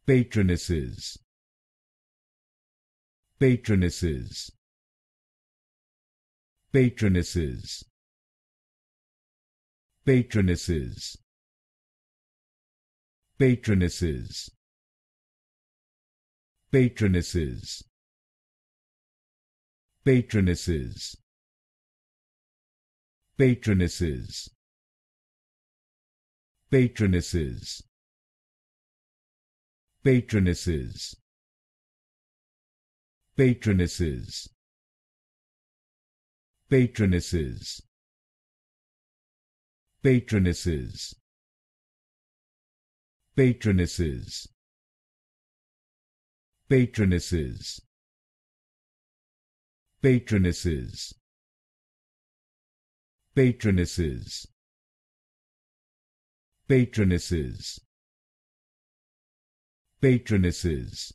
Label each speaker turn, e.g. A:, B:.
A: Patronesses, Patronesses, Patronesses, Patronesses, Patronesses, Patronesses, Patronesses, Patronesses, Patronesses, Patronesses, Patronesses, Patronesses, Patronesses, Patronesses, Patronesses, Patronesses, Patronesses, Patronesses, Patronesses,